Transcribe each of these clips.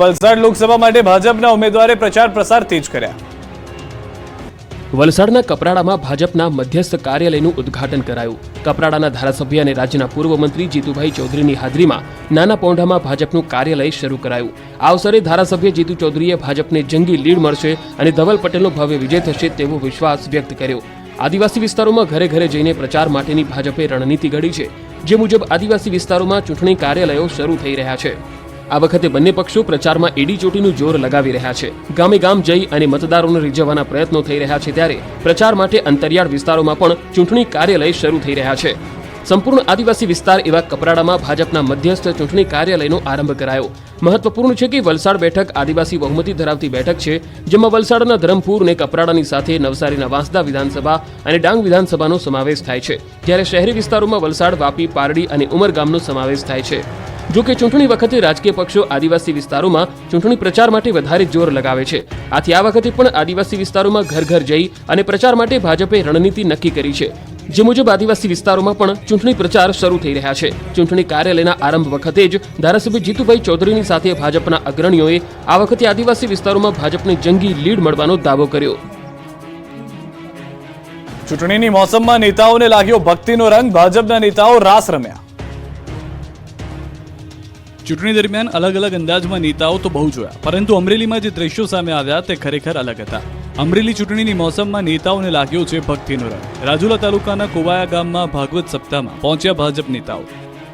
વલસાડ લોકસભા માટે ભાજપના ઉમેદવારે પ્રચાર પ્રસાર તેજ કર્યા। વલસાડના કપરાડામાં ભાજપના મધ્યસ્થ કાર્યાલયનું ઉદ્ઘાટન કરાયું। કપરાડાના ધારાસભ્ય અને રાજ્યના પૂર્વ મંત્રી જીતુભાઈ ચૌધરીની હાજરીમાં નાના પોંઢામાં ભાજપનું કાર્યાલય શરૂ કરાયું। આ અવસરે ધારાસભ્ય જીતુ ચૌધરીએ ભાજપને જંગી લીડ મળશે અને ધવલ પટેલનો ભવ્ય વિજય થશે તેવો વિશ્વાસ વ્યક્ત કર્યો। આદિવાસી વિસ્તારોમાં ઘરે ઘરે જઈને પ્રચાર માટેની ભાજપે રણનીતિ ઘડી છે, જે મુજબ આદિવાસી વિસ્તારોમાં ચૂંટણી કાર્યાલયો શરૂ થઈ રહ્યા છે। આ વખતે બંને પક્ષો પ્રચારમાં એડી ચોટીનું જોર લગાવી રહ્યા છે। ગામે ગામ જઈ અને મતદારોને રીઝવવાના પ્રયત્નો થઈ રહ્યા છે, ત્યારે પ્રચાર માટે અંતરિયાળ વિસ્તારોમાં પણ ચૂંટણી કાર્યાલય શરૂ થઈ રહ્યા છે। સંપૂર્ણ આદિવાસી વિસ્તાર એવા કપરાડામાં ભાજપના મધ્યસ્થ ચૂંટણી કાર્યાલયનો આરંભ કરાયો। મહત્વપૂર્ણ છે કે વલસાડ બેઠક આદિવાસી બહુમતી ધરાવતી બેઠક છે, જેમાં વલસાડના ધરમપુર અને કપરાડાની સાથે નવસારીના વાંસદા વિધાનસભા અને ડાંગ વિધાનસભાનો સમાવેશ થાય છે, જ્યારે શહેરી વિસ્તારોમાં વલસાડ, વાપી, પારડી અને ઉમરગામનો સમાવેશ થાય છે। જો કે ચૂંટણી વખતે રાજકીય પક્ષો આદિવાસી વિસ્તારોમાં ચૂંટણી પ્રચાર માટે વધારે જોર લગાવે છે। આથી આ વખતે પણ આદિવાસી વિસ્તારોમાં ઘર ઘર જઈ અને પ્રચાર માટે ભાજપે રણનીતિ નક્કી કરી છે, જે મુજબ આદિવાસી વિસ્તારોમાં પણ ચૂંટણી પ્રચાર શરૂ થઈ રહ્યા છે। ચૂંટણી કાર્યાલયના આરંભ વખતે જ ધારાસભ્ય જીતુભાઈ ચૌધરીની સાથે ભાજપના અગ્રણીઓએ આ વખતે આદિવાસી વિસ્તારોમાં ભાજપને જંગી લીડ મળવાનો દાવો કર્યો। ચૂંટણીની મોસમમાં નેતાઓને લાગ્યો ભક્તિનો રંગ, ભાજપના નેતાઓ રાસ રમ્યા। ચૂંટણી દરમિયાન અલગ અલગ અંદાજમાં નેતાઓ તો બહુ જોયા, પરંતુ અમરેલીમાં જે દ્રશ્યો સામે આવ્યા તે ખરેખર અલગ હતા। અમરેલી ચૂંટણીની મોસમમાં નેતાઓને લાગ્યો છે ભક્તિનો રંગ। રાજુલા તાલુકાના કોવાયા ગામમાં ભાગવત સપ્તાહમાં પહોંચ્યા ભાજપ નેતાઓ।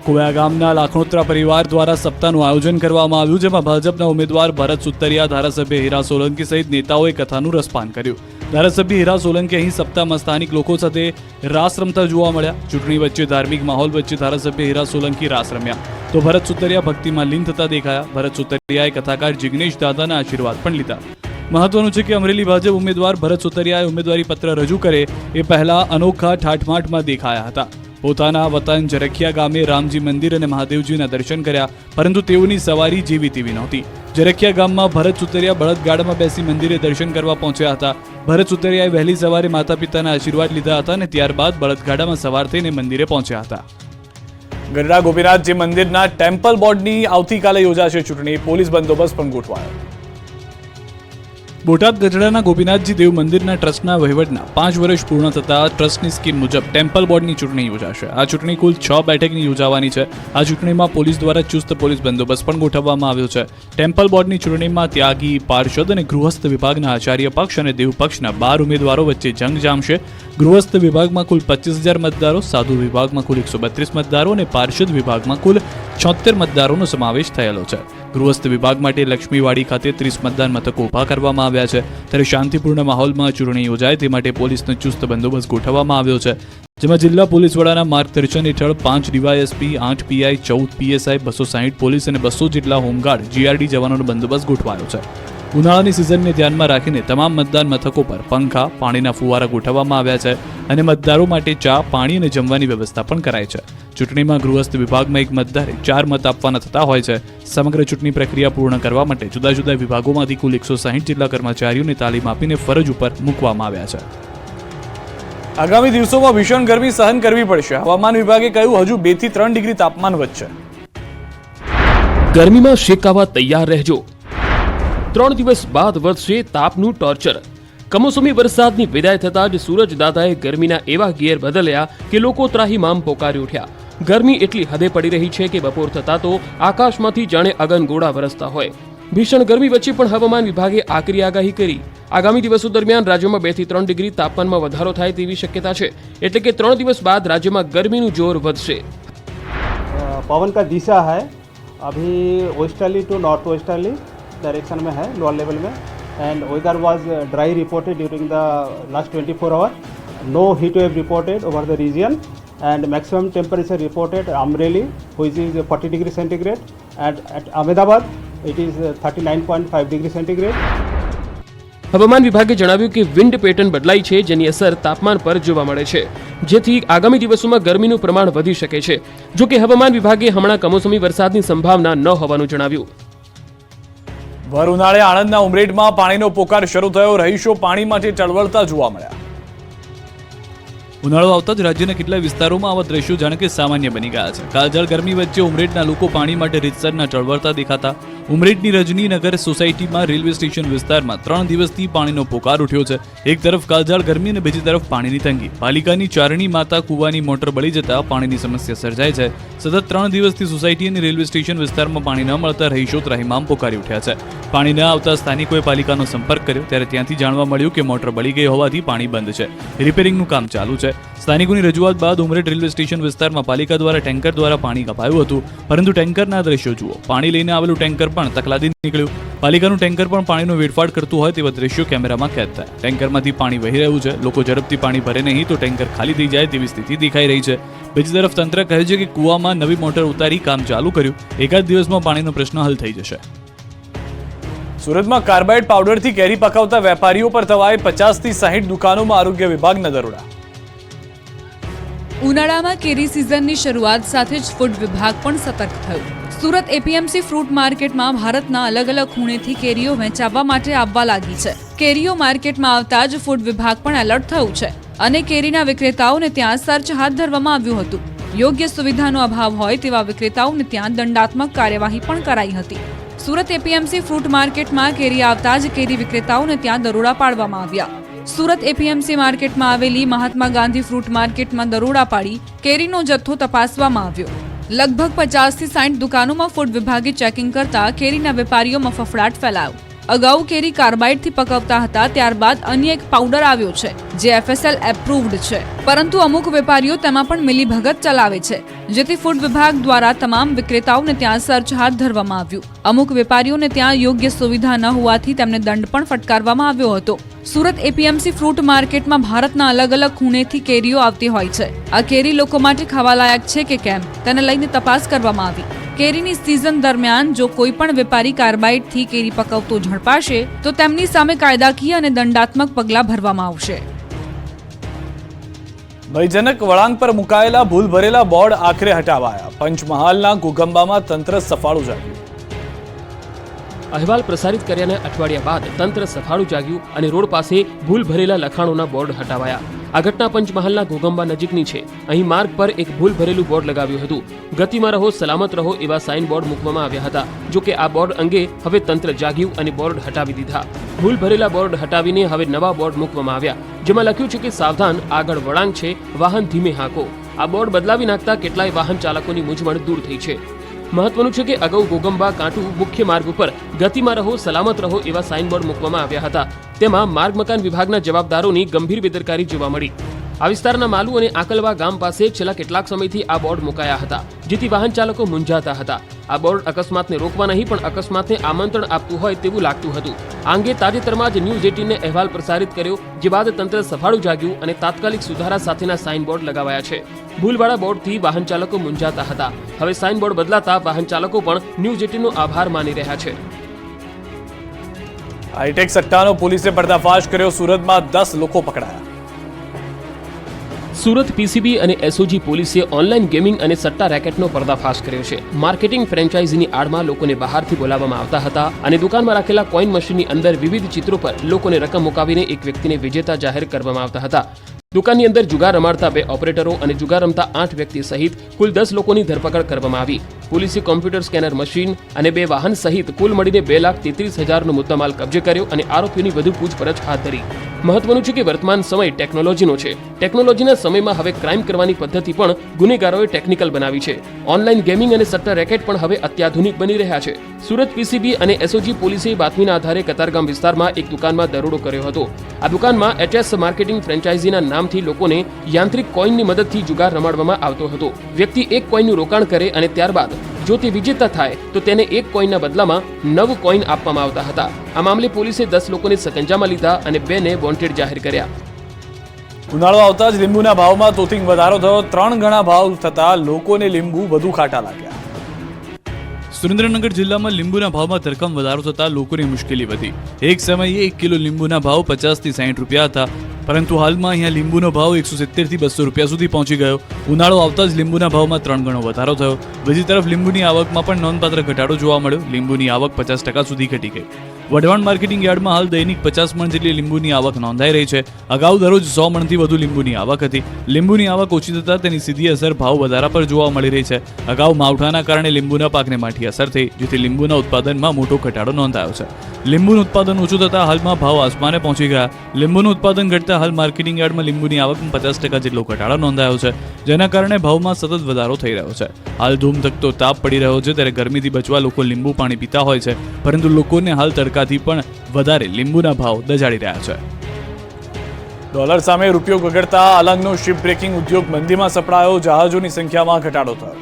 કોવાયા ગામના લાખણોત્રા પરિવાર દ્વારા સપ્તાહનું આયોજન કરવામાં આવ્યું, જેમાં ભાજપના ઉમેદવાર ભરત સુતરિયા, ધારાસભ્ય હીરા સોલંકી સહિત નેતાઓએ કથાનું રસપાન કર્યું। ધારાસભ્ય હીરા સોલંકી અહીં સપ્તાહમાં સ્થાનિક લોકો સાથે રાસ રમતા જોવા મળ્યા। ચૂંટણી વચ્ચે ધાર્મિક માહોલ વચ્ચે ધારાસભ્ય હીરા સોલંકી રાસ રમ્યા, તો ભરત સુતરિયા ભક્તિમાં લીન થતા દેખાયા। ભરત સુતરિયાએ કથાકાર જિગ્નેશ દાદાના આશીર્વાદ પણ લીધા। મહત્વનું છે કે અમરેલી ભાજપ ઉમેદવાર ભરત સુતરિયાએ ઉમેદવારી પત્ર રજૂ કરે એ પહેલા અનોખા ઠાઠમાઠમાં દેખાયા હતા। પોતાના વતન જરખિયા ગામે રામજી મંદિર અને મહાદેવજીના દર્શન કર્યા, પરંતુ તેઓની સવારી જેવી તેવી નહોતી। જરખિયા ગામમાં ભરત સુતરિયા બળદગાડામાં બેસી મંદિરે દર્શન કરવા પહોંચ્યા હતા। ભરત સુતરિયાએ વહેલી સવારે માતા પિતાના આશીર્વાદ લીધા હતા અને ત્યારબાદ બળદગાડામાં સવાર થઈને મંદિરે પહોંચ્યા હતા। ગઢડા ગોપીનાથજી મંદિરના ટેમ્પલ બોર્ડની આવતીકાલે યોજાશે ચૂંટણી, પોલીસ બંદોબસ્ત પણ ગોઠવાયો। બોટાદ ગઢડાના ગોપીનાથજી દેવ મંદિરના ટ્રસ્ટના વહીવટના 5 વર્ષ પૂર્ણ થતા ટ્રસ્ટની સ્કીમ મુજબ ટેમ્પલ બોર્ડની ચૂંટણી યોજાશે। આ ચૂંટણી કુલ 6 બેઠકની યોજાવાની છે। આ ચૂંટણીમાં પોલીસ દ્વારા ચુસ્ત પોલીસ બંદોબસ્ત પણ ગોઠવવામાં આવ્યો છે। ટેમ્પલ બોર્ડની ચૂંટણીમાં ત્યાગી, પાર્ષદ અને ગૃહસ્થ વિભાગના આચાર્ય પક્ષ અને દેવ પક્ષના 12 ઉમેદવારો વચ્ચે જંગ જામશે। ગૃહસ્થ વિભાગમાં કુલ 25,000 મતદારો, સાધુ વિભાગમાં કુલ 132 મતદારો અને પાર્ષદ વિભાગમાં કુલ 76 મતદારોનો સમાવેશ થયેલો છે। ગૃહસ્થ વિભાગ માટે લક્ષ્મીવાડી ખાતે 30 મતદાન મથકો ઊભા કરવામાં આવ્યા છે, ત્યારે શાંતિપૂર્ણ માહોલમાં ચૂંટણી યોજાય તે માટે પોલીસનો ચુસ્ત બંદોબસ્ત ગોઠવવામાં આવ્યો છે, જેમાં જિલ્લા પોલીસ વડાના માર્ગદર્શન હેઠળ 5 ડીવાયએસપી, 8 પીઆઈ, 14 પીએસઆઈ, 260 પોલીસ અને 200 જેટલા હોમગાર્ડ જીઆરડી જવાનોનો બંદોબસ્ત ગોઠવાયો છે। ઉનાળાની સિઝનને ધ્યાનમાં રાખીને તમામ મતદાન મથકો પર પંખા, પાણીના ફુવારા ગોઠવવામાં આવ્યા છે અને મતદારો માટે ચા, પાણી અને જમવાની વ્યવસ્થા પણ કરાઈ છે। ચૂંટણીમાં ગૃહસ્થ વિભાગમાં એક મતદારે 4 મત આપવાના થતા હોય છે। સમગ્ર ચૂંટણી પ્રક્રિયા પૂર્ણ કરવા માટે જુદા જુદા વિભાગોમાંથી કુલ 160 જેટલા કર્મચારીઓને તાલીમ આપીને ફરજ ઉપર મૂકવામાં આવ્યા છે। આગામી દિવસોમાં ભીષણ ગરમી સહન કરવી પડશે, હવામાન વિભાગે કહ્યું। હજુ 2 થી 3 ડિગ્રી તાપમાન વધશે। ગરમીમાં શેકાવા તૈયાર રહેજો। 3 દિવસ બાદ વધશે તાપનું ટોર્ચર। કમોસમી વરસાદની વિદાય થતાં જ સૂરજ દાદાએ ગરમીના એવા ગિયર બદલ્યા કે લોકો ત્રાહિમામ પોકારી ઉઠ્યા। ગરમી એટલી હદે પડી રહી છે કે બપોર થતાં તો આકાશમાંથી જાણે અગનગોળા વરસતા હોય। ભીષણ ગરમી વચ્ચે પણ હવામાન વિભાગે આકરી આગાહી કરી। આગામી દિવસો દરમિયાન રાજ્યમાં 2 થી 3 ડિગ્રી તાપમાનમાં વધારો થાય તેવી શક્યતા છે, એટલે કે 3 દિવસ બાદ રાજ્યમાં ગરમીનું જોર વધશે। पवन का दिशा है अभी westerly to north westerly direction में है, लोअर लेवल में, and weather was dry reported during the last 24 hour. No heat wave reported over the region and maximum temperature reported Amreli, which is 40 degree centigrade, and at Ahmedabad it is 39.5 degree centigrade. હવામાન વિભાગે જણાવ્યું કે wind pattern બદલાઈ છે, જેની અસર તાપમાન પર જોવા મળે છે, જેથી આગામી દિવસોમાં ગરમીનું પ્રમાણ વધી શકે છે। જો કે હવામાન વિભાગે હમણાં કમોસમી વરસાદની સંભાવના ન હોવાનું જણાવ્યું। ભર ઉનાળે આણંદના ઉમરેઠમાં પાણીનો પોકાર શરૂ થયો। રહીશો પાણી માટે ચળવળતા જોવા મળ્યા। ઉનાળો આવતા જ રાજ્યના કેટલાક વિસ્તારોમાં આવા દ્રશ્યો જાણે કે સામાન્ય બની ગયા છે. કાળઝાળ ગરમી વચ્ચે ઉમરેઠના લોકો પાણી માટે રીતસરના ચળવળતા દેખાતા. ઉમરેઠની રજનીનગર સોસાયટીમાં રેલવે સ્ટેશન વિસ્તારમાં 3 દિવસથી પાણીનો પોકાર ઉઠ્યો છે. એક તરફ કાળઝાળ ગરમી અને બીજી તરફ પાણીની તંગી. પાલિકાની ચારણી માતા કૂવાની મોટર બળી જતા પાણીની સમસ્યા સર્જાય છે. સતત 3 દિવસથી સોસાયટી અને રેલવે સ્ટેશન વિસ્તારમાં પાણી ન મળતા રહીશો ત્રાહિમામ પોકારી ઉઠ્યા છે. પાણી ન આવતા સ્થાનિકોએ પાલિકાનો સંપર્ક કર્યો ત્યારે ત્યાંથી જાણવા મળ્યું કે મોટર બળી ગઈ હોવાથી પાણી બંધ છે. રિપેરિંગનું કામ ચાલુ છે. સ્થાનિકોની રજૂઆત બાદ ઉમરેઠ રેલવે સ્ટેશન વિસ્તારમાં પાલિકા દ્વારા ટેન્કર દ્વારા પાણી કપાયું હતું, પરંતુ ટેન્કરના દ્રશ્યો જુઓ. પાણી લઈને આવેલું ટેન્કર પણ તકલાદી નીકળ્યું. પાલિકાનું ટેન્કર પણ પાણીનો વેડફાટ કરતું હોય તેવા દ્રશ્યો કેમેરામાં કેદ થયા. ટેન્કરમાંથી પાણી વહી રહ્યું છે. લોકો ઝડપથી પાણી ભરે નહીં તો ટેન્કર ખાલી થઈ જાય તેવી સ્થિતિ દેખાઈ રહી છે. બીજી તરફ તંત્ર કહે છે કે કૂવામાં નવી મોટર ઉતારી કામ ચાલુ કર્યું. એકાદ દિવસમાં પાણીનો પ્રશ્ન હલ થઈ જશે. સુરતમાં કાર્બાઇડ પાવડરથી કેરી પકાવતા વેપારીઓ પર તવાય 50 થી 60 દુકાનોમાં આરોગ્ય વિભાગના દરોડા. ઉનાળામાં કેરી સિઝનની શરૂઆત સાથે જ ફૂડ વિભાગ પણ સતર્ક થયું. સુરત એપીએમસી ફ્રૂટ માર્કેટમાં ભારતના અલગ અલગ ખૂણેથી કેરીઓ વેચાવવા માટે આવવા લાગી છે. કેરીઓ માર્કેટમાં આવતા જ ફૂડ વિભાગ પણ એલર્ટ થયું છે અને કેરીના વિક્રેતાઓને ત્યાં સર્ચ હાથ ધરવામાં આવ્યું હતું. યોગ્ય સુવિધાનો અભાવ હોય તેવા વિક્રેતાઓને ત્યાં દંડાત્મક કાર્યવાહી પણ કરાઈ હતી. સુરત એપીએમસી ફ્રૂટ માર્કેટમાં કેરી આવતા જ કેરી વિક્રેતાઓને ત્યાં દરોડા પાડવામાં આવ્યા. સુરત એપીએમસી માર્કેટમાં આવેલી મહાત્મા ગાંધી ફ્રૂટ માર્કેટમાં દરોડા પાડી કેરીનો જથ્થો તપાસવામાં આવ્યો. લગભગ 50 થી 60 દુકાનોમાં ફૂડ વિભાગે ચેકિંગ કરતા કેરીના વેપારીઓમાં ફફડાટ ફેલાયો. અગાઉ કેરી કાર્બાઇડથી પકવતા હતા, ત્યારબાદ અન્ય એક પાવડર આવ્યો છે જે FSL એપ્રુવ્ડ છે, પરંતુ અમુક વેપારીઓ તેમાં પણ મિલીભગત ચલાવે છે, જેથી ફૂડ વિભાગ દ્વારા તમામ વિક્રેતાઓને ત્યાં સર્ચ હાથ ધરવામાં આવ્યું. અમુક વેપારીઓને ત્યાં યોગ્ય સુવિધા ન હોવાથી તેમને દંડ પણ ફટકારવામાં આવ્યો હતો. સુરત એપીએમસી ફ્રૂટ માર્કેટમાં ભારતના અલગ અલગ ખૂણેથી કેરીઓ આવતી હોય છે. આ કેરી લોકો માટે ખાવાલાયક છે કે કેમ તેને લઈને તપાસ કરવામાં આવી. કેરીની સિઝન દરમિયાન જો કોઈ પણ વેપારી કાર્બાઇડથી કેરી પકવતો ઝડપાશે તો તેમની સામે કાયદાકીય અને દંડાત્મક પગલાં ભરવામાં આવશે. ભયજનક વળાંક પર મુકાયેલા ભૂલ ભરેલા બોર્ડ આખરે હટાવાયા. પંચમહાલના ઘોગંબામાં તંત્ર સફાળું જાગ્યું. અહેવાલ પ્રસારિત કર્યાના અઠવાડિયા બાદ તંત્ર સફાળું જાગ્યું અને રોડ પાસે ભૂલ ભરેલા લખાણોના બોર્ડ હટાવાયા. આ ઘટના પંચમહાલના ઘોગંબા નજીકની છે. અહીં માર્ગ પર એક ભૂલ ભરેલું બોર્ડ લગાવ્યું હતું. ગતિમાં રહો, સલામત રહો એવા સાઇન બોર્ડ મૂકવામાં આવ્યા હતા. જો કે આ બોર્ડ અંગે હવે તંત્ર જાગ્યું અને બોર્ડ હટાવી દીધા. ભૂલ ભરેલા બોર્ડ હટાવીને હવે નવા બોર્ડ મૂકવામાં આવ્યા, જેમાં લખ્યું છે કે સાવધાન, આગળ વળાંક છે, વાહન ધીમે હાંકો. આ બોર્ડ બદલાવી નાખતા કેટલાય વાહન ચાલકોની મૂંઝવણ દૂર થઈ છે. મહત્વનું છે કે અગાઉ ઘોગંબા કાંટુ મુખ્ય માર્ગ ઉપર ગતિમાં રહો, સલામત રહો એવા સાઇન બોર્ડ મૂકવામાં આવ્યા હતા. તેમાં માર્ગ મકાન વિભાગના જવાબદારોની ગંભીર બેદરકારી જોવા મળી. આ વિસ્તારના માલુ અને આકલવા ગામ પાસે છેલ્લા કેટલાક સમયથી આ બોર્ડ મુકાયા હતા, જેથી વાહન ચાલકો મૂંઝાતા હતા. આ બોર્ડ અકસ્માતને રોકવા નહીં પણ અકસ્માતને આમંત્રણ આપતું હોય તેવું લાગતું હતું. આ અંગે તાજેતરમાં જ ન્યૂઝ 18ને અહેવાલ પ્રસારિત કર્યો, જે બાદ તંત્ર સફાળું જાગ્યું અને તાત્કાલિક સુધારા સાથેના સાઇન બોર્ડ લગાવાયા છે. ભૂલવાળા બોર્ડથી વાહન ચાલકો મૂંઝાતા હતા. હવે સાઇન બોર્ડ બદલાતા વાહન ચાલકો પણ ન્યૂઝ 18નો આભાર માની રહ્યા છે. હાઈટેક સટ્ટાનો પોલીસે પર્દાફાશ કર્યો. સુરતમાં 10 લોકો પકડાયા. સુરત પીસીબી અને એસઓજી પોલીસે ઓનલાઈન ગેમિંગ અને સટ્ટા રેકેટનો પર્દાફાશ કર્યો છે. માર્કેટિંગ ફ્રેન્ચાઇઝીની આડમાં લોકોને બહારથી બોલાવવામાં આવતા હતા અને દુકાનમાં રાખેલા કોઈન મશીનની અંદર વિવિધ ચિત્રો પર લોકોને રકમ મુકાવીને એક વ્યક્તિને વિજેતા જાહેર કરવામાં આવતા હતા. દુકાનની અંદર જુગાર રમાડતા 2 ઓપરેટરો અને જુગાર રમતા 8 વ્યક્તિ સહિત કુલ 10 લોકોની ધરપકડ કરવામાં આવી. પોલીસે કોમ્પ્યુટર સ્કેનર મશીન અને 2 વાહન સહિત કુલ મળીને 2,33,000નો મુદ્દામાલ કબજે કર્યો અને આરોપીઓની વધુ પૂછપરછ હાથ ધરી. મહત્વનું છે કે વર્તમાન સમય ટેકનોલોજીનો છે. ટેકનોલોજીના સમયમાં હવે ક્રાઇમ કરવાની પદ્ધતિ પણ ગુનેગારોએ ટેકનિકલ બનાવી છે. ઓનલાઈન ગેમિંગ અને સટ્ટા રેકેટ પણ હવે અત્યાધુનિક બની રહ્યા છે. સુરત પીસીબી અને એસઓજી પોલીસે બાતમીના આધારે કતારગામ વિસ્તારમાં એક દુકાનમાં દરોડો કર્યો હતો. આ દુકાનમાં એચએસ માર્કેટિંગ ફ્રેન્ચાઇઝીના નામથી લોકોને યાંત્રિક કોઈનની મદદથી જુગાર રમાડવામાં આવતો હતો. વ્યક્તિ એક કોઈનનું રોકાણ કરે અને ત્યારબાદ જો તે વિજેતા થાય તો તેને એક કોઈનના બદલામાં 9 કોઈન આપવામાં આવતા હતા. આ મામલે પોલીસે 10 લોકોને સકંજામાં લીધા અને 2ને વોન્ટેડ જાહેર કર્યા. ઉનાળો આવતા જ લીંબુના ભાવમાં તોતિંગ વધારો થયો. 3 ગણા ભાવ થતા લોકોને લીંબુ વધુ ખાટા લાગ્યા. સુરેન્દ્રનગર જિલ્લામાં લીંબુના ભાવમાં ધરખમ વધારો થતાં લોકોની મુશ્કેલી વધી. એક સમયે 1 કિલો લીંબુના ભાવ 50 થી 60 રૂપિયા હતા, પરંતુ હાલમાં અહીંયા લીંબુનો ભાવ 170 થી 200 રૂપિયા સુધી પહોંચી ગયો. ઉનાળો આવતા જ લીંબુના ભાવમાં 3 ગણો વધારો થયો. બીજી તરફ લીંબુની આવકમાં પણ નોંધપાત્ર ઘટાડો જોવા મળ્યો. લીંબુની આવક 50% સુધી ઘટી ગઈ. વઢવાણ માર્કેટિંગ યાર્ડમાં હાલ દૈનિક 50 મણ જેટલી લીંબુની આવક નોંધાઈ રહી છે. અગાઉ દરરોજ 100 મણથી વધુ લીંબુની આવક હતી. લીંબુની આવક ઓછી થતાં તેની સીધી અસર ભાવ વધારા પર જોવા મળી રહી છે. અગાઉ માવઠાના કારણે લીંબુના પાકને માઠી અસર થઈ, જેથી લીંબુના ઉત્પાદનમાં મોટો ઘટાડો નોંધાયો છે. લીંબુનું ઉત્પાદન ઓછું થતાં હાલમાં ભાવ આસમાને પહોંચી ગયા. લીંબુનું ઉત્પાદન ઘટતા હાલ માર્કેટિંગ યાર્ડમાં લીંબુની આવકમાં 50% જેટલો ઘટાડો નોંધાયો છે, જેના કારણે ભાવમાં સતત વધારો થઈ રહ્યો છે. હાલ ધૂમધકતો તાપ પડી રહ્યો છે, ત્યારે ગરમીથી બચવા લોકો લીંબુ પાણી પીતા હોય છે, પરંતુ લોકોને હાલ તડકાથી પણ વધારે લીંબુના ભાવ દજાડી રહ્યા છે. ડોલર સામે રૂપિયો ગગડતા અલંગનો શિપ બ્રેકિંગ ઉદ્યોગ મંદીમાં સપડાયો. જહાજોની સંખ્યામાં ઘટાડો થયો.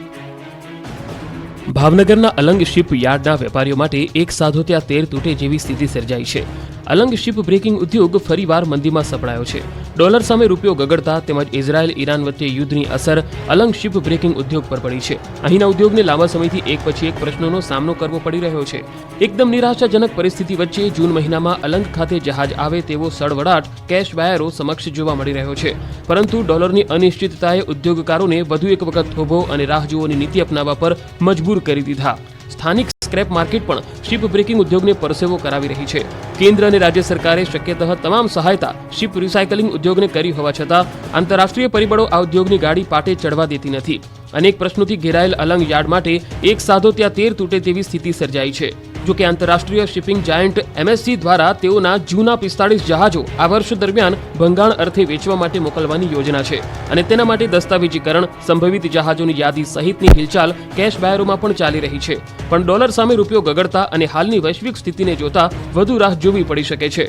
ભાવનગરના અલંગ શિપ યાર્ડના વેપારીઓ માટે એક સાધો ત્યાં તેર તૂટે જેવી સ્થિતિ સર્જાઈ છે. અલંગ શિપ બ્રેકિંગ ઉદ્યોગ ફરીવાર મંદીમાં સપડાયો છે. ડોલર સામે રૂપિયો ગગડતા તેમજ ઇઝરાયલ ઈરાન વચ્ચે યુદ્ધની અસર અલંગ શિપ બ્રેકિંગ ઉદ્યોગ પર પડી છે. અહીંના ઉદ્યોગને લાંબા સમયથી એક પછી એક પ્રશ્નોનો સામનો કરવો પડી રહ્યો છે. એકદમ નિરાશાજનક પરિસ્થિતિ વચ્ચે જૂન મહિનામાં અલંગ ખાતે જહાજ આવે તેવો સડવડાટ કેશ બાયરો સમક્ષ જોવા મળી રહ્યો છે. પરંતુ ડોલરની અનિશ્ચિતતાએ ઉદ્યોગકારોને વધુ એક વખત થોભો અને રાહ જોવાની નીતિ અપનાવવા પર મજબૂર કરી દીધા. સ્થાનિક સ્ક્રેપ માર્કેટ પણ શિપ બ્રેકિંગ ઉદ્યોગને પરસેવો કરાવી રહી છે. કેન્દ્ર અને રાજ્ય સરકારે શક્યતઃ તમામ સહાયતા શિપ રિસાયકલિંગ ઉદ્યોગને કરી હોવા છતાં આંતરરાષ્ટ્રીય પરિબળો આ ઉદ્યોગની ગાડી પાટે ચડવા દેતી નથી. અનેક પ્રશ્નોથી ઘેરાયેલ અલંગ યાર્ડ માટે એક સાધો ત્યાં તેર તૂટે તેવી સ્થિતિ સર્જાઈ છે. જો કે આંતરરાષ્ટ્રીય શિપિંગ જાયન્ટ MSC દ્વારા તેઓના જૂના 45 જહાજો આ વર્ષ દરમિયાન ભંગાણ અર્થે વેચવા માટે મોકલવાની યોજના છે અને તેના માટે દસ્તાવેજીકરણ, સંભવિત જહાજોની યાદી સહિતની હિલચાલ કેશ બાયરોમાં પણ ચાલી રહી છે. પણ ડોલર સામે રૂપિયો ગગડતા અને હાલની વૈશ્વિક સ્થિતિને જોતા વધુ રાહ જોવી પડી શકે છે.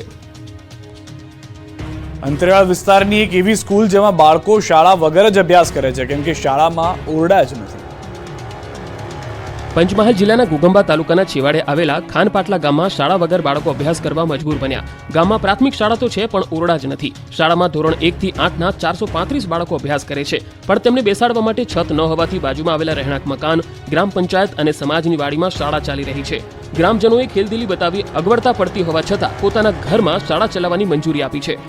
અંતરિયાળ વિસ્તારની એક એવી સ્કૂલ જેમાં બાળકો શાળા વગર જ અભ્યાસ કરે છે, કેમ કે શાળામાં ઓરડા જ નથી. પંચમહાલ જિલ્લાના ઘોઘંબા તાલુકાના છેવાડે આવેલા ખાનપાટલા ગામમાં શાળા વગર બાળકો અભ્યાસ કરવા મજબૂર બન્યા. ગામમાં પ્રાથમિક શાળા તો છે પણ ઓરડા જ નથી. શાળામાં ધોરણ 1 થી 8ના 435 બાળકો અભ્યાસ કરે છે, પણ તેમને બેસાડવા માટે છત ન હોવાથી બાજુમાં આવેલા રહેણાંક મકાન, ગ્રામ પંચાયત અને સમાજની વાડીમાં શાળા ચાલી રહી છે. ગ્રામજનોએ ખેલદિલી બતાવી અગવડતા પડતી હોવા છતાં પોતાના ઘરમાં શાળા ચલાવવાની મંજૂરી આપી છે.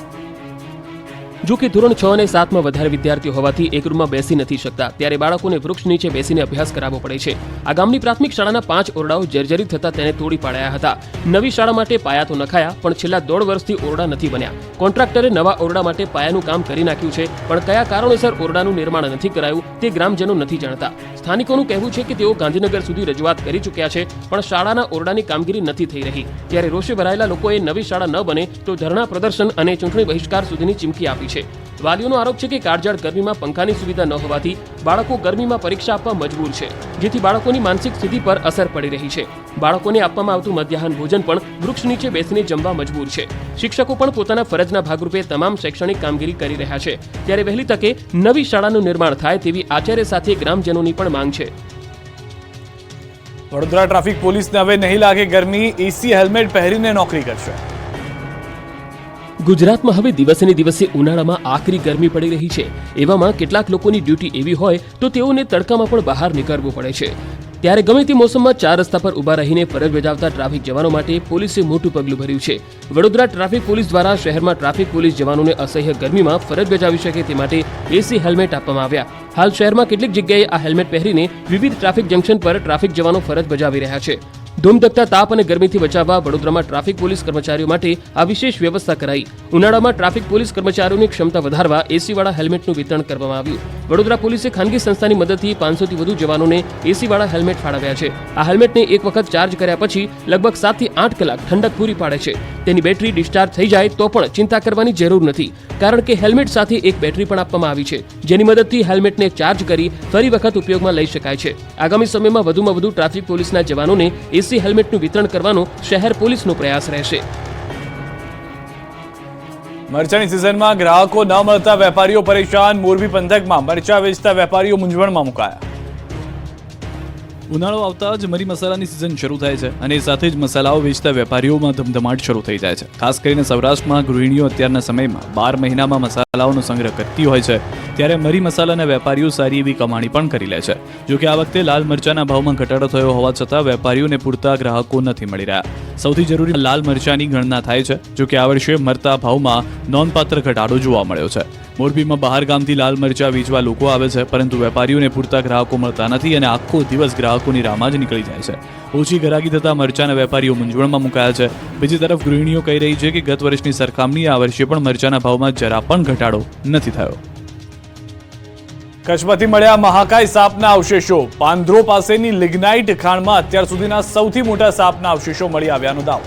જો કે ધોરણ 6 અને 7માં વધારે વિદ્યાર્થીઓ હોવાથી એક રૂમમાં બેસી નથી શકતા, ત્યારે બાળકોને વૃક્ષ નીચે બેસીને અભ્યાસ કરાવવો પડે છે. આ ગામની પ્રાથમિક શાળાના 5 ઓરડાઓ જર્જરિત થતા તેને તોડી પાડ્યા હતા. નવી શાળા માટે પાયા તો નખાયા, પણ છેલ્લા 1.5 વર્ષથી ઓરડા નથી બન્યા. કોન્ટ્રાક્ટરે નવા ઓરડા માટે પાયાનું કામ કરી નાખ્યું છે, પણ કયા કારણોસર ઓરડાનું નિર્માણ નથી કરાયું તે ગ્રામજનો નથી જાણતા. સ્થાનિકોનું કહેવું છે કે તેઓ ગાંધીનગર સુધી રજૂઆત કરી ચૂક્યા છે, પણ શાળાના ઓરડાની કામગીરી નથી થઈ રહી. ત્યારે રોષે ભરાયેલા લોકોએ નવી શાળા ન બને તો ધરણા પ્રદર્શન અને ચૂંટણી બહિષ્કાર સુધીની ચીમકી આપી છે. વાલીઓનો આરોપ છે કે કાળઝાળ ગરમીમાં પંખાની સુવિધા ન હોવાથી બાળકો ગરમીમાં પરીક્ષા આપવા મજબૂર છે, જેથી બાળકોની માનસિક સ્થિતિ પર અસર પડી રહી છે. બાળકોને આપવામાં આવતું મધ્યાહન ભોજન પણ વૃક્ષ નીચે બેસીને જમવા મજબૂર છે. શિક્ષકો પણ પોતાના ફરજના ભાગરૂપે તમામ શૈક્ષણિક કામગીરી કરી રહ્યા છે. ત્યારે વહેલી તકે નવી શાળાનું નિર્માણ થાય તેવી આચાર્ય સાથે ગ્રામજનોની પણ માંગ છે. વડોદરા ટ્રાફિક પોલીસને હવે નહીં લાગે ગરમી, એસી હેલ્મેટ પહેરીને નોકરી કરશે. ગુજરાતમાં હવે દિવસે ને દિવસે ઉનાળામાં આકરી ગરમી પડી રહી છે. એવામાં કેટલાક લોકોની ડ્યુટી એવી હોય તો તેઓને તડકામાં પણ બહાર નીકળવું પડે છે. ત્યારે ગમે તે મોસમમાં 4 રસ્તા પર ઊભા રહીને ફરજ બજાવતા ટ્રાફિક જવાનો માટે પોલીસે મોટું પગલું ભર્યું છે. વડોદરા ટ્રાફિક પોલીસ દ્વારા શહેરમાં ટ્રાફિક પોલીસ જવાનોને અસહ્ય ગરમીમાં ફરજ બજાવી શકે તે માટે એસી હેલ્મેટ આપવામાં આવ્યા. હાલ શહેરમાં કેટલીક જગ્યાએ આ હેલ્મેટ પહેરીને વિવિધ ટ્રાફિક જંકશન પર ટ્રાફિક જવાનો ફરજ બજાવી રહ્યા છે. ધૂમધકતા તાપ અને ગરમીથી બચાવવા વડોદરામાં ટ્રાફિક પોલીસ કર્મચારીઓ માટે આ વિશેષ વ્યવસ્થા કરાઈ. ઉનાળામાં ટ્રાફિક પોલીસ કર્મચારીઓની ક્ષમતા વધારવા એસીવાળા હેલ્મેટનું વિતરણ કરવામાં આવ્યું. વડોદરા પોલીસે ખાનગી સંસ્થાની મદદથી 500થી વધુ જવાનોને એસીવાળા હેલ્મેટ ફાળવ્યા છે. આ હેલ્મેટને એક વખત ચાર્જ કર્યા પછી લગભગ 7 થી 8 કલાક ઠંડક પૂરી પાડે છે. તેની બેટરી ડિસ્ચાર્જ થઈ જાય તો પણ ચિંતા કરવાની જરૂર નથી, કારણ કે હેલ્મેટ સાથે એક બેટરી પણ આપવામાં આવી છે, જેની મદદથી હેલ્મેટને ચાર્જ કરી ફરી વખત ઉપયોગમાં લઈ શકાય છે. આગામી સમયમાં વધુમાં વધુ ટ્રાફિક પોલીસના જવાનોને એસી હેલ્મેટનું વિતરણ કરવાનો શહેર પોલીસનો પ્રયાસ રહેશે. મરચાની સિઝનમાં ગ્રાહકો ન મળતા વેપારીઓ પરેશાન. મોરબી પંથકમાં મરચા વેચતા વેપારીઓ મૂંઝવણમાં મુકાયા. ઉનાળો આવતા જ મરી મસાલાની સિઝન શરૂ થાય છે અને સાથે જ મસાલાઓ વેચતા વેપારીઓમાં ધમધમાટ શરૂ થઈ જાય છે. ખાસ કરીને સૌરાષ્ટ્રમાં ગૃહિણીઓ અત્યારના સમયમાં 12 મહિનામાં મસાલાઓનો સંગ્રહ કરતી હોય છે, ત્યારે મરી મસાલાના વેપારીઓ સારી એવી કમાણી પણ કરી લે છે. જો કે આ વખતે લાલ મરચાના ભાવમાં ઘટાડો થયો હોવા છતાં વેપારીઓને પૂરતા ગ્રાહકો નથી મળી રહ્યા. સૌથી જરૂરી લાલ મરચાની ગણના થાય છે. જો કે આ વર્ષે મરતા ભાવમાં નોંધપાત્ર ઘટાડો જોવા મળ્યો છે. મોરબીમાં બહાર ગામથી લાલ મરચા વેચવા લોકો આવે છે, પરંતુ વેપારીઓને પૂરતા ગ્રાહકો મળતા નથી અને આખો દિવસ ગ્રાહકોની રાહમાં જ નીકળી જાય છે. ઓછી ગ્રાહકી થતા મરચાના વેપારીઓ મૂંઝવણમાં મુકાયા છે. બીજી તરફ ગૃહિણીઓ કહી રહી છે કે ગત વર્ષની સરખામણીએ આ વર્ષે પણ મરચાના ભાવમાં જરા પણ ઘટાડો નથી થયો. કચ્છમાંથી મળ્યા મહાકાય સાપના અવશેષો. પાંદરો પાસેની લિગ્નાઇટ ખાણમાં અત્યાર સુધીના સૌથી મોટા સાપના અવશેષો મળી આવ્યાનો દાવો.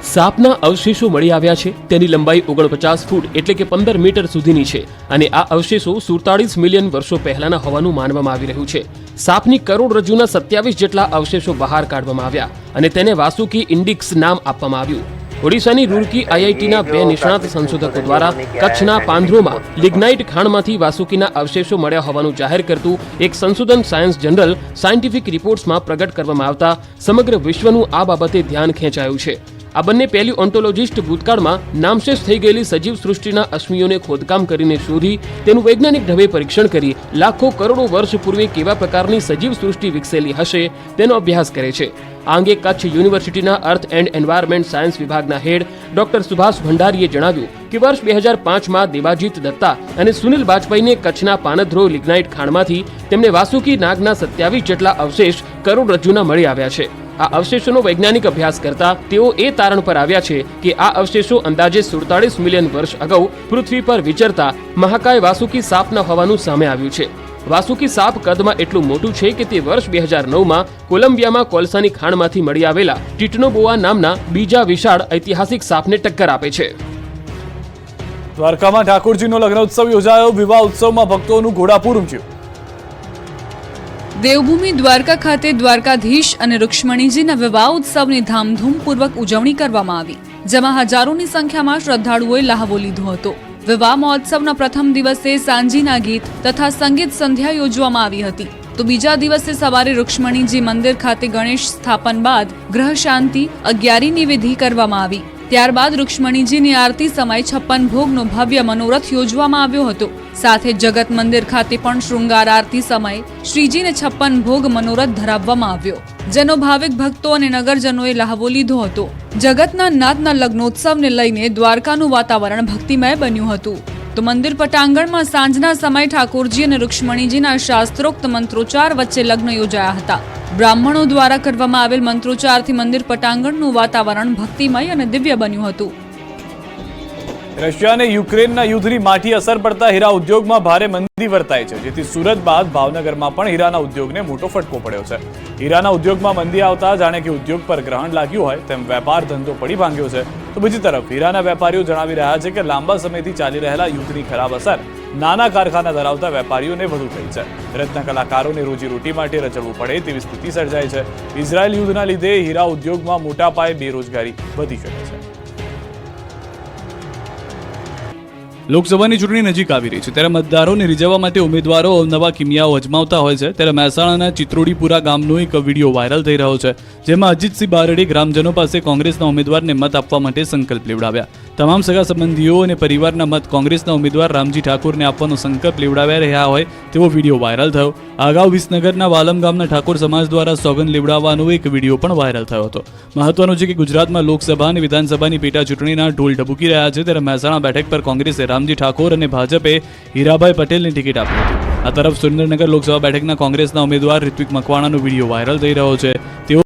સાપના અવશેષો મળી આવ્યા છે. તેની લંબાઈ 49 ફૂટ એટલે કે 15 મીટર સુધીની છે અને આ અવશેષો 47 મિલિયન વર્ષો પહેલાના હોવાનું માનવામાં આવી રહ્યું છે. સાપની કરોડરજ્જુના 27 જેટલા અવશેષો બહાર કાઢવામાં આવ્યા અને તેને વાસુકી ઇન્ડિક્સ નામ આપવામાં આવ્યું. ઓડિશાની રૂરકી આઈઆઈટીના 2 નિષ્ણાત સંશોધકો દ્વારા કચ્છના પાંદરોમાં લિગ્નાઇટ ખાણમાંથી વાસુકીના અવશેષો મળ્યા હોવાનું જાહેર કરતું એક સંશોધન સાયન્સ જનરલ સાયન્ટિફિક રિપોર્ટ્સમાં પ્રગટ કરવામાં આવતા સમગ્ર વિશ્વનું આ બાબતે ધ્યાન ખેંચાયું છે. આ બંને પેલિયોન્ટોલોજિસ્ટ ભૂતકાળમાં નામશેષ થઈ ગયેલી સજીવ સૃષ્ટિના અશ્મિઓને ખોદકામ કરીને શોધી તેનું વૈજ્ઞાનિક ઢબે પરીક્ષણ કરી લાખો કરોડો વર્ષ પૂર્વે કેવા પ્રકારની સજીવ સૃષ્ટિ વિકસેલી હશે તેનો અભ્યાસ કરે છે. આ અંગે કચ્છ યુનિવર્સિટીના અર્થ એન્ડ એન્વાયરમેન્ટ સાયન્સ વિભાગના હેડ ડોક્ટર સુભાષ ભંડારીએ જણાવ્યું કે વર્ષ 2005માં દેવાજીત દત્તા અને સુનિલ બાજપાઈને કચ્છના પાનધ્રો લિગ્નાઇટ ખાણમાંથી તેમને વાસુકી નાગના 27 જેટલા અવશેષ કરોડરજ્જુના મળી આવ્યા છે. આ અવશેષોનો વૈજ્ઞાનિક અભ્યાસ કરતા તેઓ એ તારણ પર આવ્યા છે કે આ અવશેષો અંદાજે 47 મિલિયન વર્ષ અગાઉ પૃથ્વી પર વિચરતા મહાકાય વાસુકી સાપના હોવાનું સામે આવ્યું છે. વાસુકી સાપ કદમાં એટલું મોટું છે કે તે વર્ષ 2009માં કોલંબિયામાં કોલસાની ખાણમાંથી મળી આવેલા ટીટનોબોઆ નામના બીજા વિશાળ ઐતિહાસિક સાપને ટક્કર આપે છે. દ્વારકામાં ઠાકોરજીનો લગ્નોત્સવ યોજાયો. વિવાહ ઉત્સવમાં ભક્તોનું ઘોડાપૂર ઉમટ્યું. દેવભૂમિ દ્વારકા ખાતે દ્વારકાધીશ અને રૂક્ષ્મણીજીના વિવાહ ઉત્સવની ધામધૂમપૂર્વક ઉજવણી કરવામાં આવી, જેમાં હજારોની સંખ્યામાં શ્રદ્ધાળુઓએ લહાવો લીધો હતો. વિવાહ મહોત્સવના પ્રથમ દિવસે સાંજીના ગીત તથા સંગીત સંધ્યા યોજવામાં આવી હતી, તો બીજા દિવસે સવારે રૂક્ષ્મણીજી મંદિર ખાતે ગણેશ સ્થાપન બાદ ગ્રહ શાંતિ અગિયારીની વિધિ કરવામાં આવી. ત્યારબાદ રૂક્ષ્મણીજીની આરતી સમયે 56 ભોગનો ભવ્ય મનોરથ યોજવામાં આવ્યો હતો. સાથે જગત મંદિર ખાતે પણ શૃંગાર આરતી સમયે શ્રીજીને 56 ભોગ મનોરથ ધરાવવામાં આવ્યો, જેનો ભાવિક ભક્તો અને નગરજનોએ લહાવો લીધો હતો. જગતના નાથના લગ્નોત્સવને લઈને દ્વારકાનું વાતાવરણ ભક્તિમય બન્યું હતું. તો મંદિર પટાંગણમાં સાંજના સમયે ઠાકોરજી અને રૂક્ષ્મણીજીના શાસ્ત્રોક્ત મંત્રોચ્ચાર વચ્ચે લગ્ન યોજાયા હતા. બ્રાહ્મણો દ્વારા કરવામાં આવેલ મંત્રોચ્ચારથી મંદિર પટાંગણનું વાતાવરણ ભક્તિમય અને દિવ્ય બન્યું હતું. રશિયા અને યુક્રેનના યુદ્ધની માઠી અસર પડતા હીરા ઉદ્યોગમાં ભારે મંદી વર્તાય છે, જેથી સુરત બાદ ભાવનગરમાં પણ હીરાના ઉદ્યોગને મોટો ફટકો પડ્યો છે. હીરાના ઉદ્યોગમાં મંદી આવતા જાણે કે ઉદ્યોગ પર ગ્રહણ લાગ્યું હોય તેમ વેપાર ધંધો પડી ભાંગ્યો છે. તો બીજી તરફ હીરાના વેપારીઓ જણાવી રહ્યા છે કે લાંબા સમયથી ચાલી રહેલા યુદ્ધની ખરાબ અસર નાના કારખાના ધરાવતા વેપારીઓને વધુ થઈ છે. રત્ન કલાકારોને રોજીરોટી માટે રચડવું પડે તેવી સ્થિતિ સર્જાય છે. ઇઝરાયલ યુદ્ધના લીધે હીરા ઉદ્યોગમાં મોટા પાયે બેરોજગારી વધી શકે છે. લોકસભાની ચૂંટણી નજીક આવી રહી છે, ત્યારે મતદારોને રીઝવવા માટે ઉમેદવારો અવનવા કિમિયાઓ અજમાવતા હોય છે. ત્યારે મહેસાણાના ચિત્રોડીપુરા ગામનો એક વિડીયો વાયરલ થઈ રહ્યો છે, જેમાં અજીતસિંહ બારડે ગ્રામજનો પાસે કોંગ્રેસના ઉમેદવારને મત આપવા માટે સંકલ્પ લેવડાવ્યા. તમામ સગા સંબંધીઓ અને પરિવારના મત કોંગ્રેસના ઉમેદવાર રામજી ઠાકોરને આપવાનો સંકલ્પ લેવડાવ્યા રહ્યા હોય તેવો વિડીયો વાયરલ થયો. અગાઉ વિસનગરના વાલમ ગામના ઠાકોર સમાજ દ્વારા સોગંદ લેવડાવવાનો એક વિડીયો પણ વાયરલ થયો હતો. મહત્વનું છે કે ગુજરાતમાં લોકસભા અને વિધાનસભાની પેટા ચૂંટણીના ઢોલ ઢબુકી રહ્યા છે, ત્યારે મહેસાણા બેઠક પર કોંગ્રેસે રામજી ઠાકોર અને ભાજપે હીરાભાઈ પટેલની ટિકિટ આપી હતી. આ તરફ સુરેન્દ્રનગર લોકસભા બેઠકના કોંગ્રેસના ઉમેદવાર ઋત્વિક મકવાણાનો વિડીયો વાયરલ થઈ રહ્યો છે. તેઓ